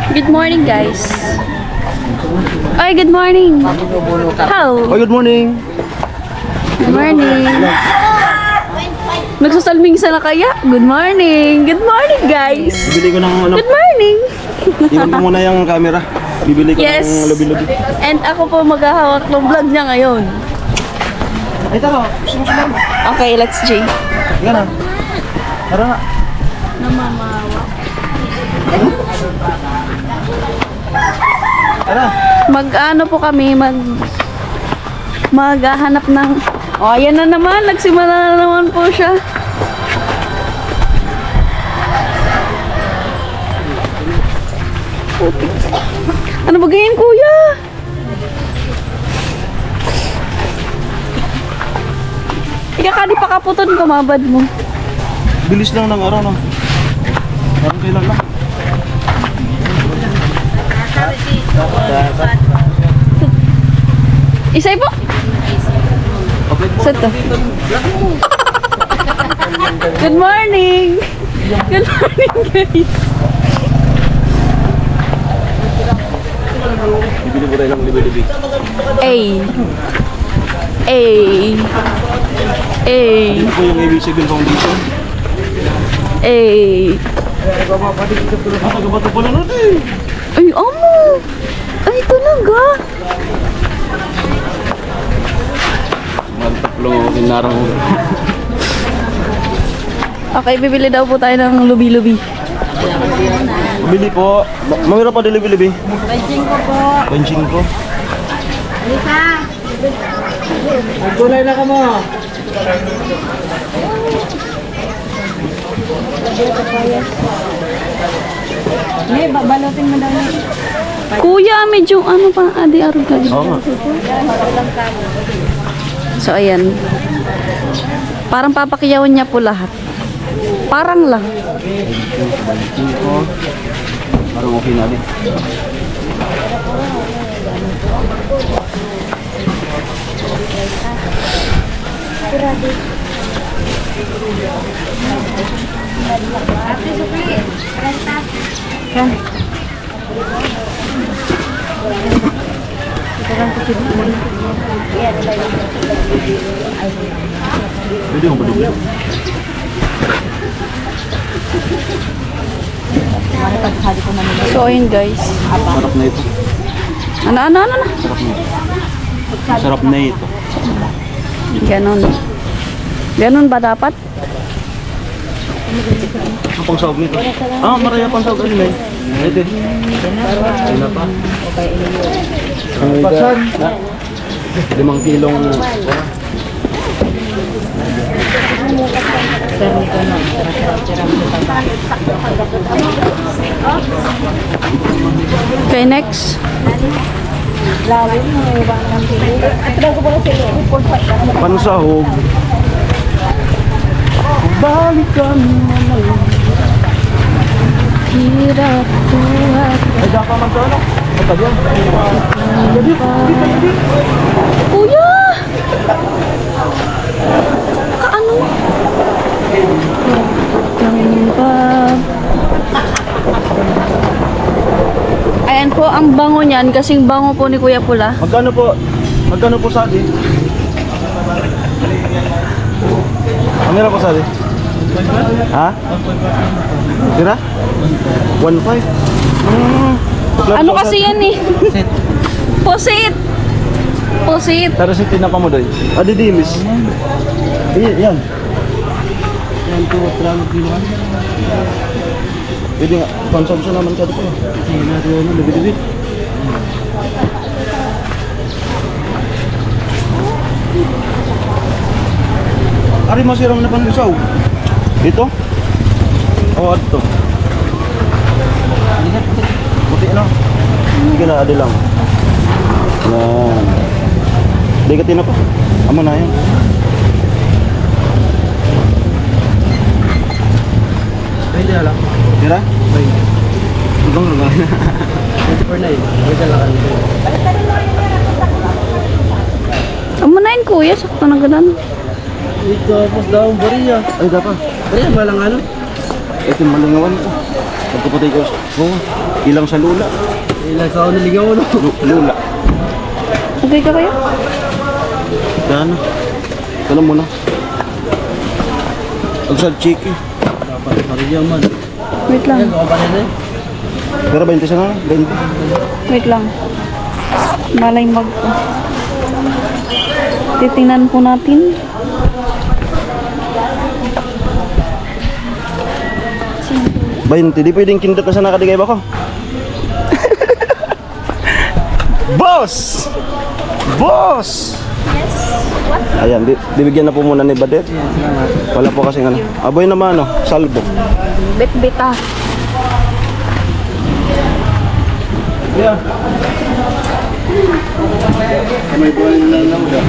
Good morning, guys. Ay, good morning. How? Oh, good morning. Good morning. Nagsasalmingsa na kaya? Good morning. Good morning, guys. Bibili ko ng ano. Good morning. Iwan ko muna yung camera. Bibili ko ng lubi-lubi. And ako po maghahawak ng vlog niya ngayon. Ay, tara. Sumusunod. Okay, let's G. Yan na. Tara na. Namamawa. Tara. Mag-ano po kami, maghahanap ng... Oh, ayan na naman. Nagsimula na naman po siya. Ano ba ganyan, kuya? Ikakadi pa kaputon ko, mabad mo. Bilis lang ng araw, no? Parang kailan lang. Isay po? Saan to? Good morning! Good morning, guys! Bibili ko rin ng lubi-lubi. Ay! Ay! Ay! Ito po yung ABC Foundation. Ay! Nakabato pala nun eh. Ay, amo! Ay, talaga! Magtaplo kinarang. Okay, bibili daw po tayo ng lubi-lubi. Bili po. Mahirap pa din lubi-lubi. Benching ko po. Benching ko. Lisa! Magkulay na ka mo. May babalotin mo daw. Kuya, medyo ano pa, adi-arog ka. Oo nga. So, ayan. Parang papakiyawan niya po lahat. Parang lang. Benching ko. Parang okay na din. Pwede mo ba dubli? So, ayun guys. Sarap na ito. Ano? Sarap na ito. Ganon. Ganon ba dapat? Ang pangsawag nito. Ah, maraya pangsawag ano eh. Ito. Ano pa? Pasan. 5 kilong. Okay, next. Pansahog. Balikan mo na yun. Hirap buhat. Ay, dapat man ito ano? Ito yan. Kuya! Kaano? Ayan po ang bango niyan, kasing bango po ni Kuya Pula. Magkano po? Magkano po sa atin? Ano po sa atin? Ha? Tira? 1.5? Ano kasi yan eh? Pusit! Pusit! Tara si tinapa mo doy. Adi dimis. Yan. Yan to, 3 kiloan. Pwede nga, consumption naman ka dito. Hindi na ito, lebih-lebih. Ari masiram na panlisaw. Dito? O, dito. Buti na. Sige na, adi lang. Yan. Degatin na po. Amo na yan. Pwede na lang. Tira? Pwede. Ibang lugar na. Pwede per na yun. Pwede lang. Amunain kuya, sakto na ganan. Ito, tapos daw, bariya. Ay, dapat. Bariya, malang ano? Ito malangawan ko. Pagkapatay ko. Oh, ilang sa lula. Ilang sa ako naligaw no? Lula. Okay ka kayo? Yan. Alam mo na. Agsal chiki. Dapat parigyan man. Wait lang. Ako pa rin eh. Pero 20 sa nga. 20. Wait lang. Malay mag... Titingnan po natin. Di pwedeng kindot na sa nakadigay ba ko? Boss! Boss! Ayan, bibigyan na po muna ni Badet. Wala po kasing ano. Aboy naman ano, salbo. Bet-beta. Yeah. May buwan na lang daw.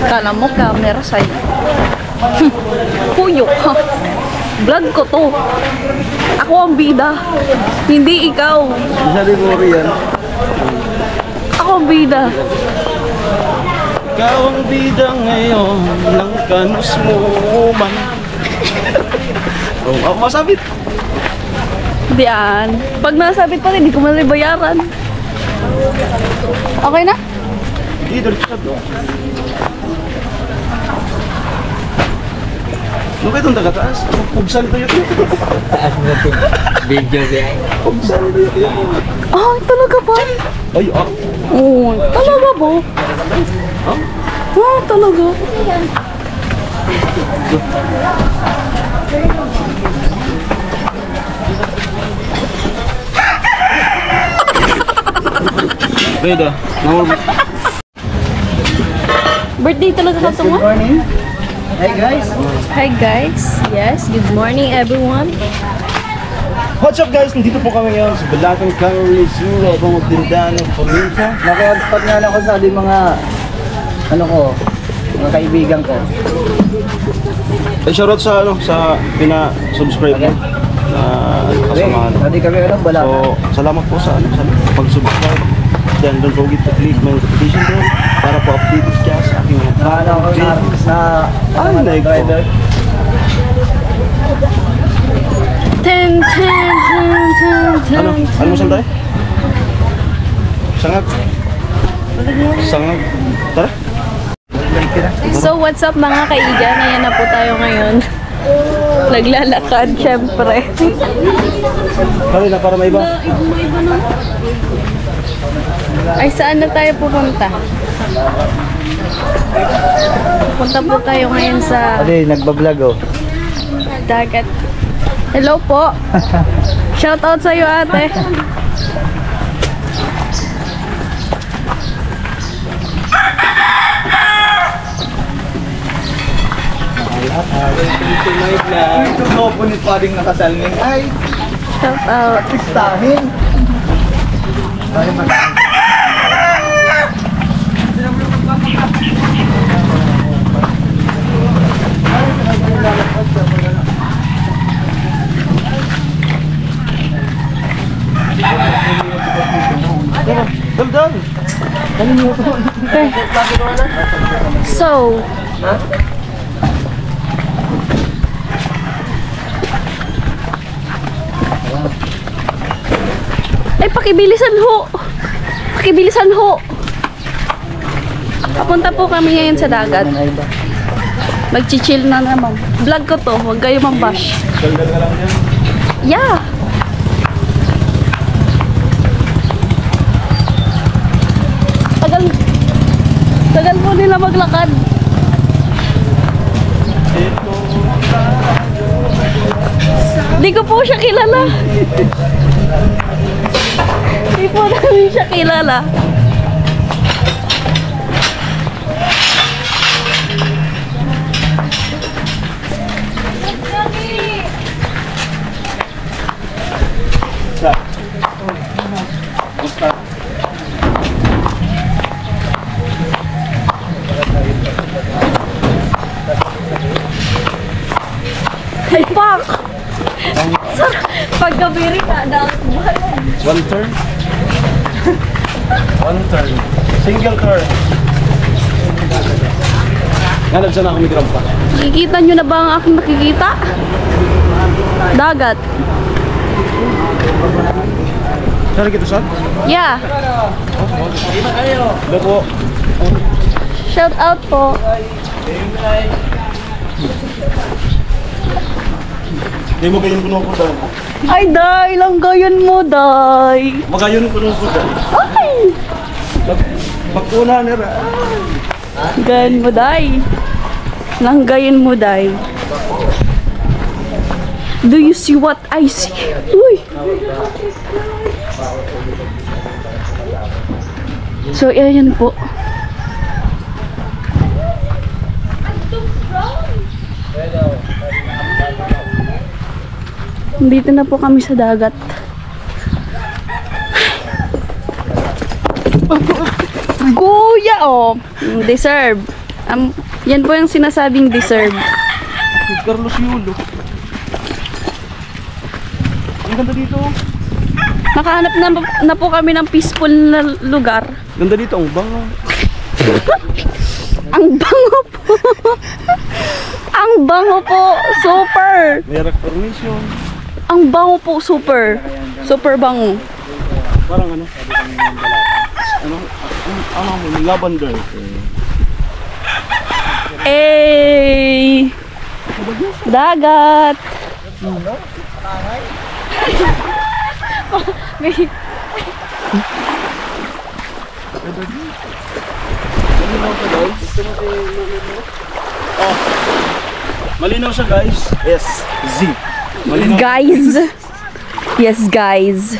Kala mo camera sa'yo. Kuyo ka. Vlog ko to. Ako ang bida. Hindi ikaw. Isa din mo yan. Ako ang bida. Ikaw ang bida ngayon ng kanus mo man. Oh, ako masabit. Diyan. Pag nasabit pa rin, hindi ko malibayaran. Okay na? Hindi, dito sa to. Ano kayo itong taga-taas? Pugsan ito yun. Taas mo ito. Video niya. Pugsan ito yun. Ah, talaga ba? Ay, ah. Oo, talaga ba? Huh? Ah, talaga. Beda, Birthday talaga ka Good mo? morning. Hey guys. Hi guys. Yes, good morning everyone. what's up guys? Nandito po kami ngayon sa Balacan Cannery Zoo, abang magtindahan ng probinsya. Naka-hotspot nga lang ako sa ating mga ano ko, mga kaibigan ko. Ay, shoutout sa ano, sa pina-subscribe mo na kasamahan. Hindi kami alam, wala. So, salamat po sa ano, sa pag-subscribe. Then don't forget to click my notification bell para po updated ka sa aking mga Ano ako na like po. driver. Ten, ten, ten, ten, ten. Ano saan tayo? Sangag. Sangag. Tara. So what's up mga kaigan? Ayan na po tayo ngayon. Naglalakad, syempre. Kali na para may iba. Ay, saan na tayo pupunta? Punta po tayo ngayon sa Ate, nagbablog oh. dagat. Hello po. Shout out sa iyo, ate. Ito po ni paring nakasalming. Ay, Shout out. pistahin. Ay, Dal. So, ay, pakibilisan ho. Pakibilisan ho. Papunta po kami ngayon sa dagat. Mag-chill na naman. Vlog ko to. Huwag kayo mambash. Yeah. Tagal po nila maglakad. Di ko po siya kilala. Di po namin siya kilala. Ay, fuck! Pagkabiri ka, dapat ba? One turn. One turn. Single turn. Nalab sana ako may pa. Nakikita nyo na ba ang aking nakikita? Dagat. Saan kita saan? Yeah. Ito po. Shout out po. Hindi mo kayo puno ko dahil. Ay, Day! Langgayan mo, Day! Magayon puno ko dahil. Ay! Magpuna nila. Langgayan mo, Day. Langgayan mo, Day. Do you see what I see? Uy! So, ayan po. Dito na po kami sa dagat. Kuya, oh! Deserve. Yan po yung sinasabing deserve. Carlos Yulo. Ang ganda dito. Nakahanap na po kami ng peaceful na lugar. Ganda dito, ang bango. Ang bango po. Ang bango po. Super. May rock formation. Ang bango po. Super. Super bango. Parang ano? Ano mo? Lavender. Eh. Dagat. Malinaw siya guys. Yes. Z. Malinaw. Guys. Yes, guys.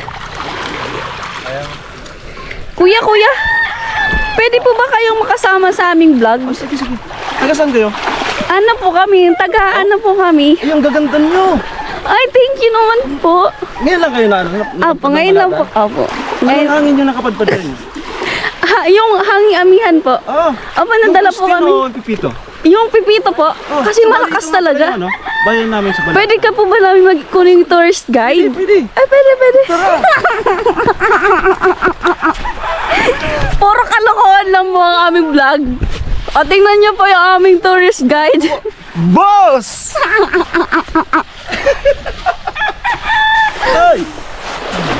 Kuya, kuya. Pwede po ba kayong makasama sa aming vlog? Sige, sige. Taga saan kayo? Ano po kami? Taga-ano po kami? Ay, ang gaganda nyo. Ay, thank you naman po. Ngayon lang kayo Apo, ngayon lang po. Apo. Ngayon. Ngayon. Anong hangin nyo nakapadpad kayo? Yung hangi-amihan po. Ah. Apo, nadala po kami. Yung pipito. Yung pipito po. Oh, Kasi malakas talaga. Ano? Bayan namin sa bayan. Pwede ka po ba namin magkuning tourist guide? Pwede. Ay, pwede, pwede. Puro kalokohan lang mo ang aming vlog. O, tingnan nyo po yung aming tourist guide. Boss! Ay!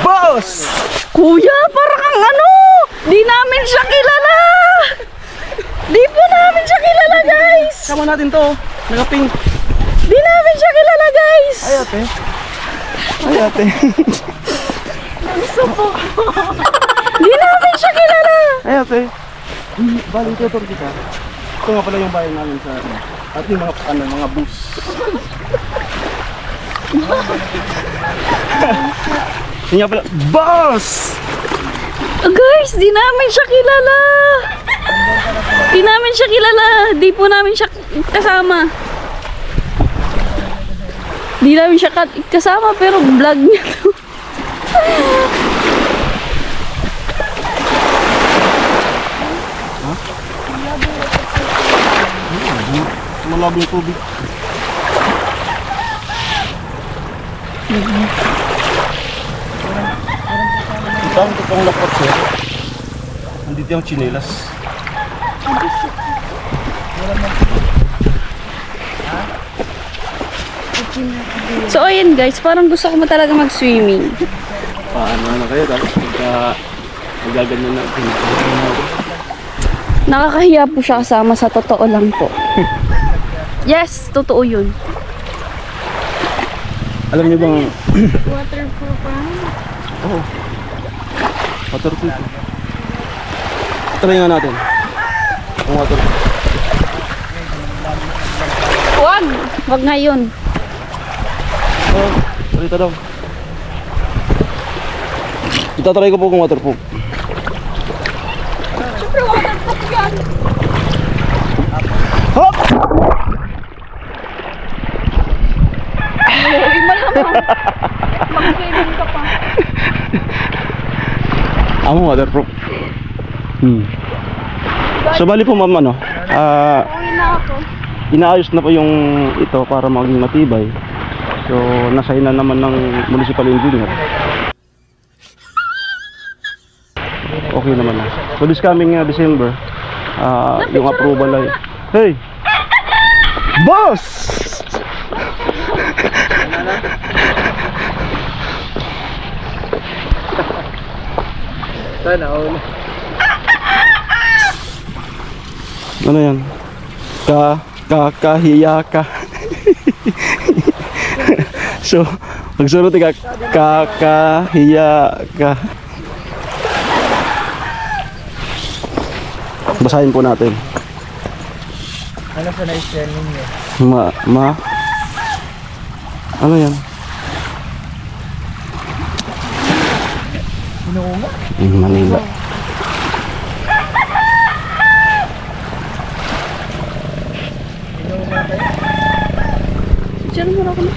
Boss! Kuya, para kang ano? Di namin siya kilala. Di po namin siya kilala, guys. Sama natin to. Naka-pink. Di namin siya kilala, guys. Ay, ate. Ay, ate. Di namin siya kilala. Ay, ate. Bali, tutor kita. Ito nga pala yung bayan namin sa at yung mga, mga bus. Yung nga pala, boss! Guys, di namin siya kilala. Di namin siya kilala. Di po namin siya kasama. Di namin siya kasama pero vlog niya to. Malabo yung tubig. Ito ang totoong lakot sir. Nandito yung chinelas. So ayun guys, parang gusto ko mo talaga mag-swimming. Paano na kayo tapos pagka magaganyan na Nakakahiya po siya kasama, sa totoo lang po. Yes, totoo yun. alam niyo bang Waterproof pa? oo. Waterproof. Try nga natin. Ang waterproof. Wag! Wag ngayon. Oh, salita daw. Itatry ko po kung waterproof. Siyempre waterproof yan. Hop! Uy, malamang. Mag-swimming ka pa. Amo waterproof. So bali po ma'am ano, Uwi na ako. inaayos na po yung ito para maging matibay. So nasa ina naman ng municipal engineer. Okay naman na. So this coming December, yung approval ay. Hey! Boss! Sana all. Ano yan? Kahiya ka. So, magsunod ka, kahiya ka. Basahin po natin. Ano sa na-share ninyo? Ano yan? Pinuunga? Manila. Pinuunga kayo? Diyan mo ako na.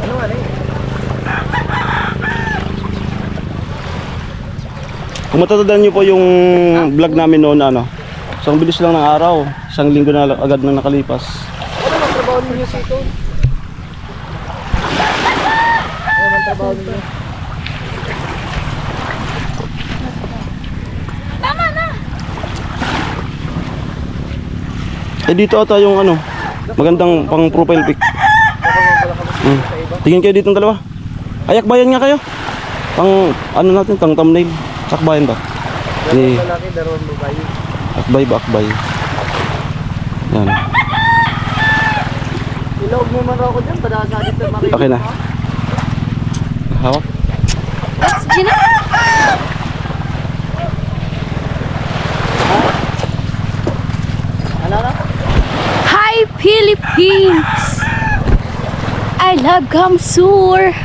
Ano nga rin? Kung matatandaan nyo po yung vlog namin noon, ano, isang bilis lang ng araw, isang linggo na agad na nakalipas. Ano bang trabaho ninyo sito? Ano bang trabaho ninyo? Eh dito ata yung ano, magandang pang profile pic. Tingin kayo dito ng dalawa. Ayakbayan nga kayo. Pang ano natin, pang thumbnail. Sakbayan ba? Eh, Dalawang lalaki, dalawang babae. akbay ba, akbay. Yan. Ilog mo man ako dyan, padasa dito marinig. Okay na. Hawak. Let's Gina. Ano na? Hi Philippines! I love Kamsur!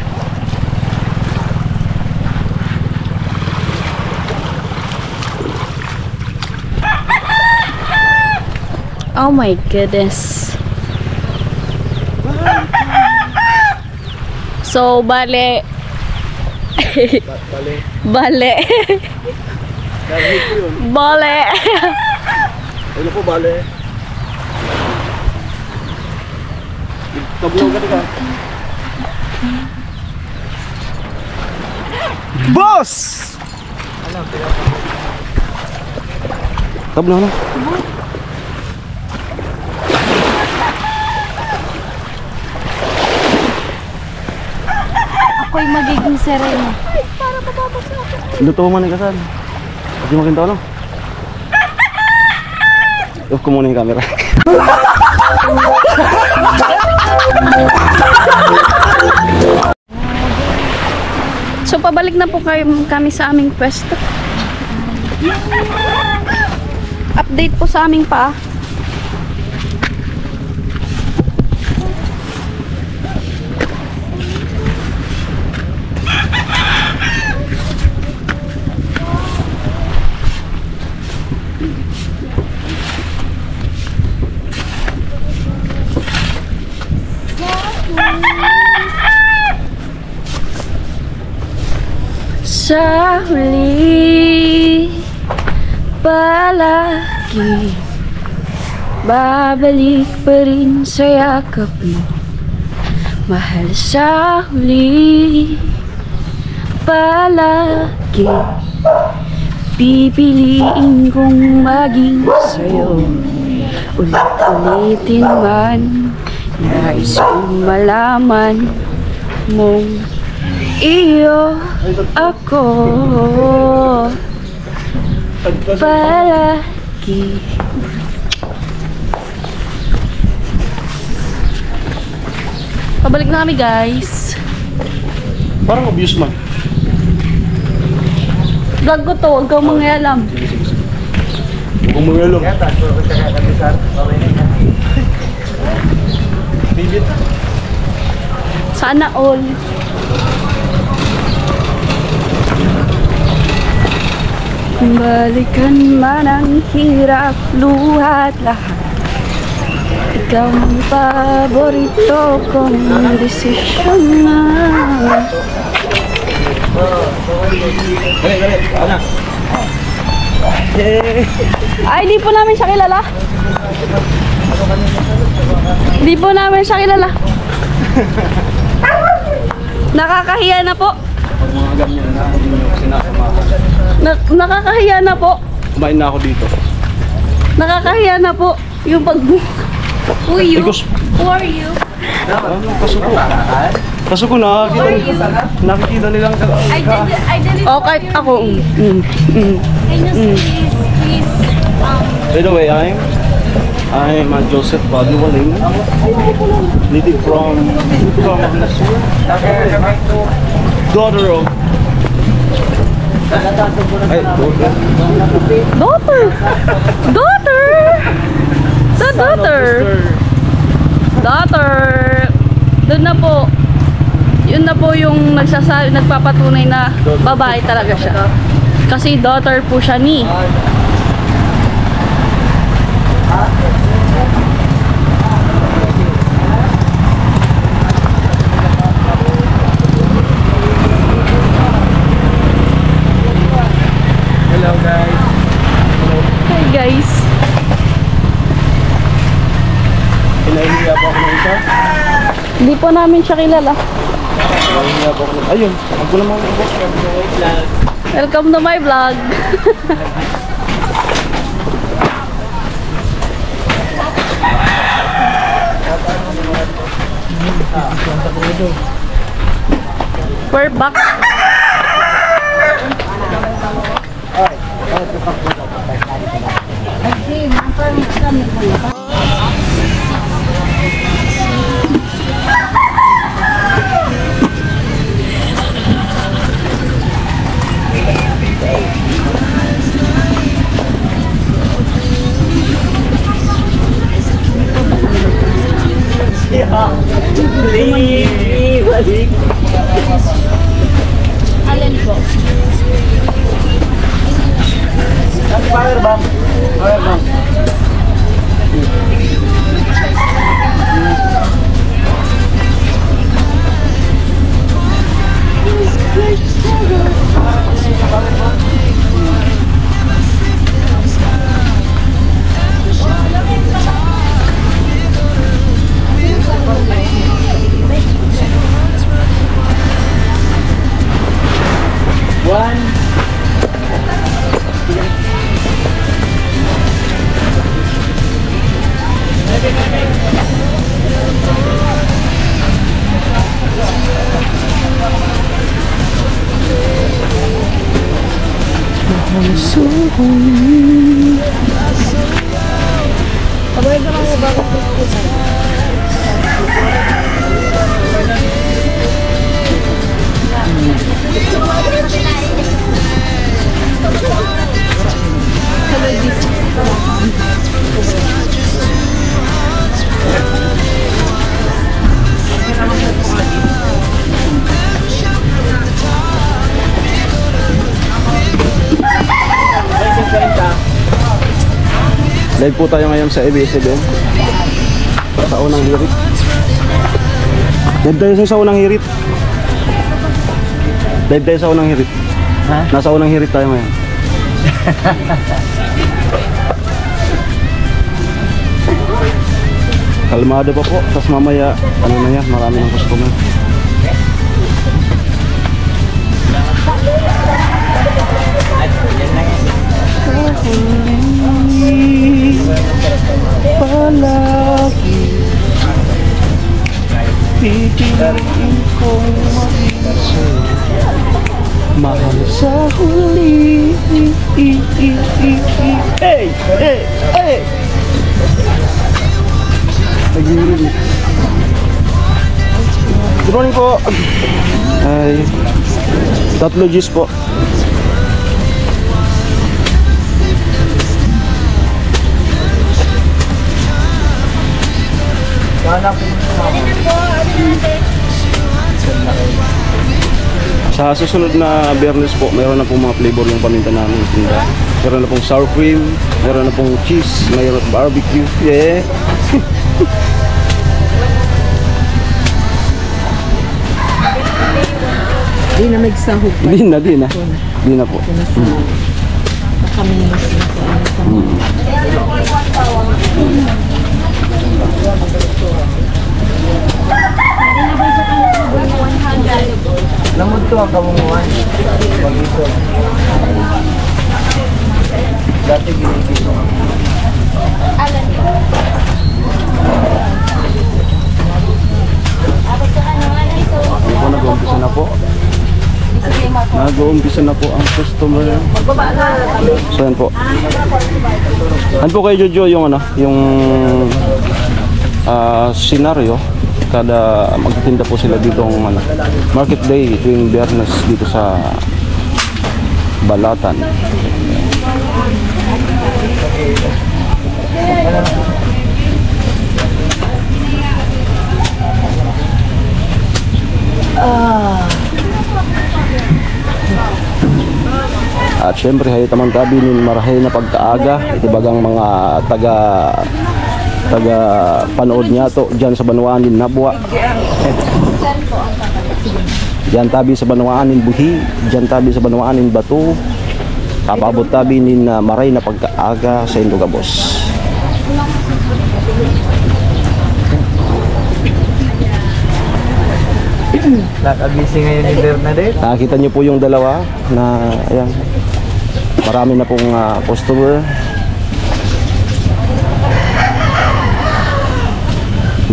Oh my goodness. So, bale. Bale. Bale. Narinig ko yun. Bale. Ano po bale? Taglaw ka ka. Boss! Ano? Tablo na. Ako'y magiging sereno. Luto mo man yung kasal. Hindi mo kinto ano? Off ko muna yung camera. So, pabalik na po kami sa aming pwesto. Update po sa aming paa. Sa huli palagi babalik pa rin sa yakap mo, mahal. Sa huli palagi pipiliin kong maging sa'yo. Ulit-ulitin man, nais kong malaman mong iyo ako palagi. Pabalik na kami, guys. Parang obvious man. Vlog ko to, huwag kang mangialam. Huwag mo ilong. Kaya taas ko sa kakabisar. Okay na yan. Bibit. Sana all. Balikan man ang hirap, luhat lahat. Ikaw ang paborito kong desisyon na. Ano? Ay, di po namin siya kilala. Di po namin siya kilala. Nakakahiya na po. Pag mga ganyan na, hindi nyo sinasama. Nakakahiya na po. Kumain na ako dito. Nakakahiya na po. Yung pag... Who you? Who are you? Kasuko. Kasuko, nakikita nilang I didn't. Oh, kahit ako. Can you please, By the way, I'm Joseph Badualing. Native from daughter of Daughter! Daughter! The daughter! Daughter! Doon na po. Yun na po yung nagpapatunay na babae talaga siya. Kasi daughter po siya ni. Hello guys. Hi guys. Pinahihiya po ako ng isa. Hindi po namin siya kilala. Pinahihiya po ako ng... Ayun, ako naman po. Welcome to my vlog. We're back. alin po? Firebomb. Firebomb. Live po tayo ngayon sa ABS-CBN sa unang hirit. Live tayo sa unang hirit. Live tayo sa unang hirit. Ha? Nasa unang hirit tayo ngayon. Kalmado pa po. Tapos mamaya, ano na yan, marami ng customer. Palagi pipiliin kong mag-isa, mahal sa huli. Hey! Hey! Hey! Nag-iirig. Good morning po. Ay, 3 G's po. Sa susunod na Biyernes po, mayroon na pong mga flavor yung paminta namin tinda. Mayroon na pong sour cream, mayroon na pong cheese, mayroon barbecue. Yeah. Di na nagsahog pa. Di na. Di na po. Kami na Lamod to ang kamunguan. Pag-ito. Mag-uumpisa na po ang customer. So yan po. Ano po kayo Jojo yung ano, yung senaryo kada magtitinda po sila dito ng ano, market day tuwing Biyernes dito sa Balatan. At syempre hay tamang tabi nin marahay na pagkaaga itibagang mga taga panood niya to diyan sa Banwaanin Nabwa. Diyan tabi sa Banwaanin Buhi, diyan tabi sa Banwaanin Batu. Kapabot tabi nin maray na pagkaaga sa Indogabos. Nakabisi ngayon ni Bernadette. Nakita niyo po yung dalawa na ayan. Marami na pong customer.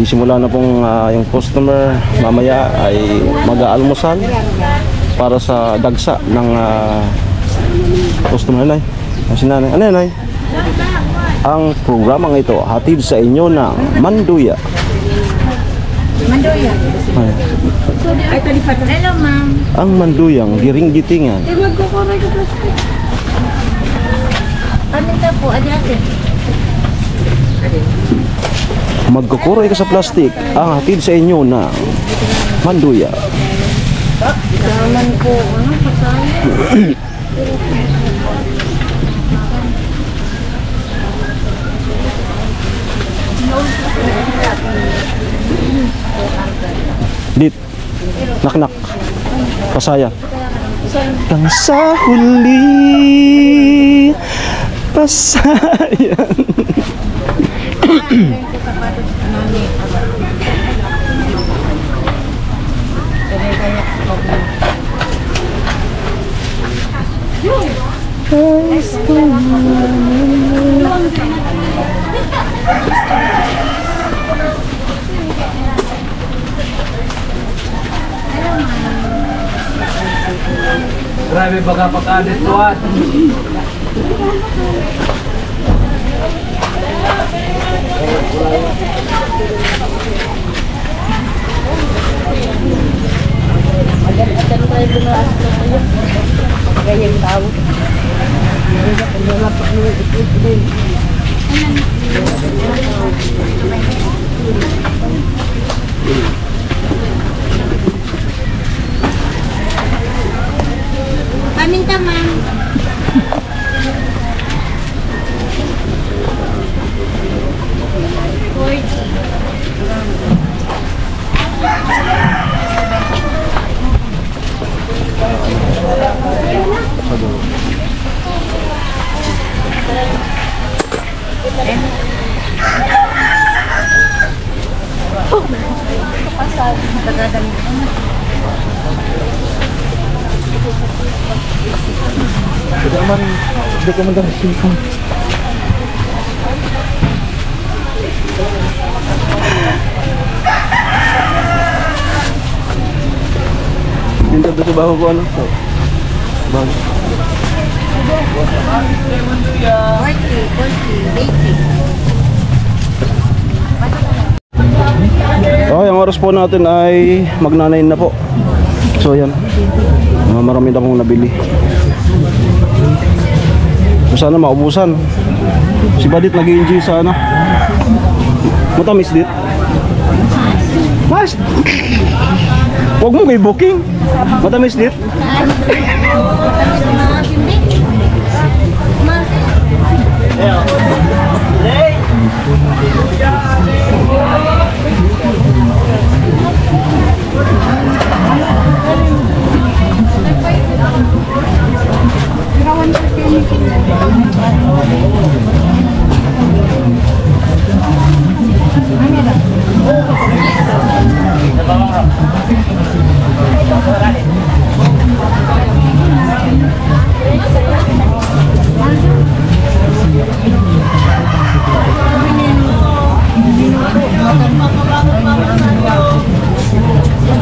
Simula na pong yung customer mamaya ay mag-aalmusal para sa dagsa ng customer na. Ang sinanay. Ano yan ay? Ang programang ito hatid sa inyo ng Manduya. Mandoya. Ay. Ay, hello, ma'am. Ang Manduyang giring-gitingan. Magkukuray ka plastic. Ano na po? Adyate. Magkukuray ka sa plastik ang hatid sa inyo ng Manduya. Naman po. Ano? Pasaya. Dit. Nak-nak. Pasaya. Kang sa huli pasayan. Grabe baga pag-adit tuwan. Paminta, ma'am. Hindi ko man daw silpon. Pinta doon sa baho ko ano? Baho. 40, 80. Okay, ang oras po natin ay mag-9 na po. So yan. Marami na akong nabili. So sana maubusan. Si Badit nag-i-enjoy sa ano. Matamis dit. Mas. Huwag mo kay booking. Matamis dit.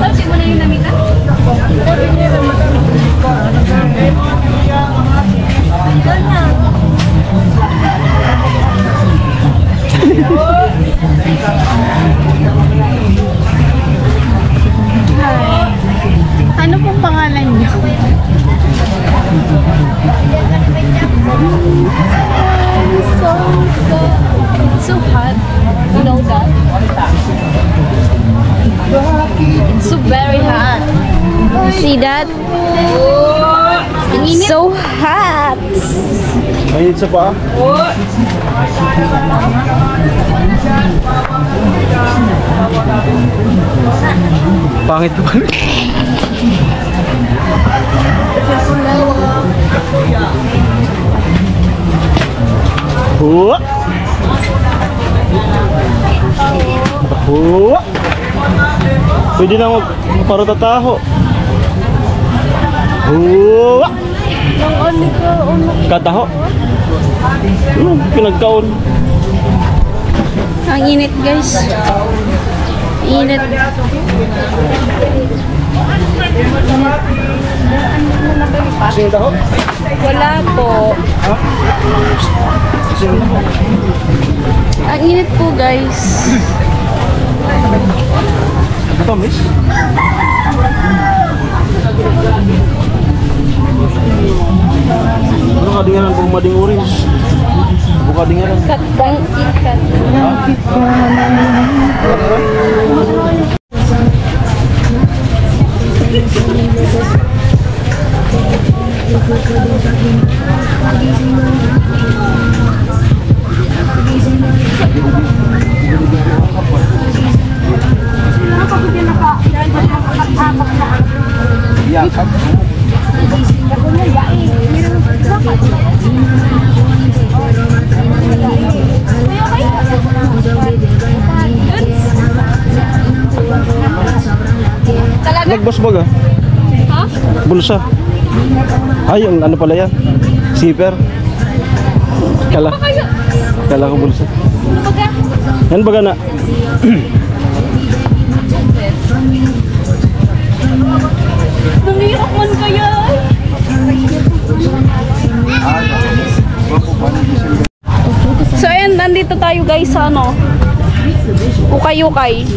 Sabi mo na yung namita? Ano pong pangalan niyo? It's so hot. You know that? It's so very hot. See that? It's so hot. Mainit sa paa. Pangit ka pala. Huwa! Huwa! Pwede na magparotataho. Huwa! Kataho. Pinagkaon. Ang init guys. Init. Sino taho? Wala po. Ang init po guys. Ito, miss? Ano kadinganan kung mading orange? Buka dinganan. Katbang ikat. Nagbas baga? Ha? Bulsa. Ay, ang ano pala yan? Zipper. Kala ko bulsa. Yan baga na. Nangiyak man kaya. So ayan, nandito tayo guys sa ano, Ukay-Ukay.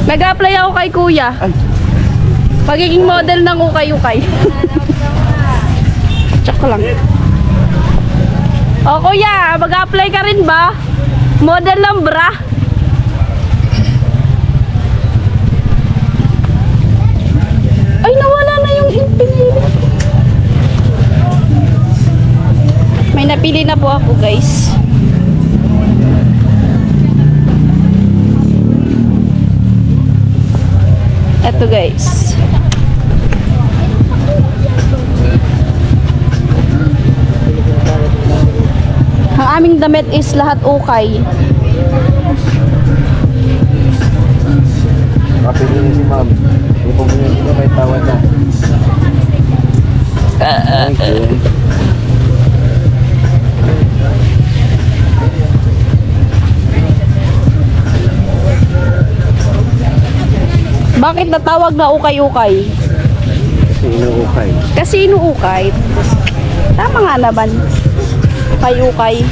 Nag-apply ako kay kuya. Pagiging model ng Ukay-Ukay. Check ko lang. O kuya, mag-apply ka rin ba? Model ng bra. Ay, nawala na yung pinili. May napili na po ako guys. Eto guys. Ang aming damit is lahat ukay. Kapili niya si ma'am. Yung pumili ko may tawa na. Bakit natawag na ukay-ukay? Kasi inuukay. Kasi inuukay. Tama nga naman. Ukay-ukay.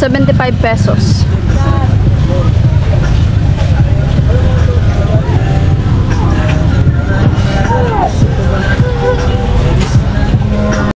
₱75.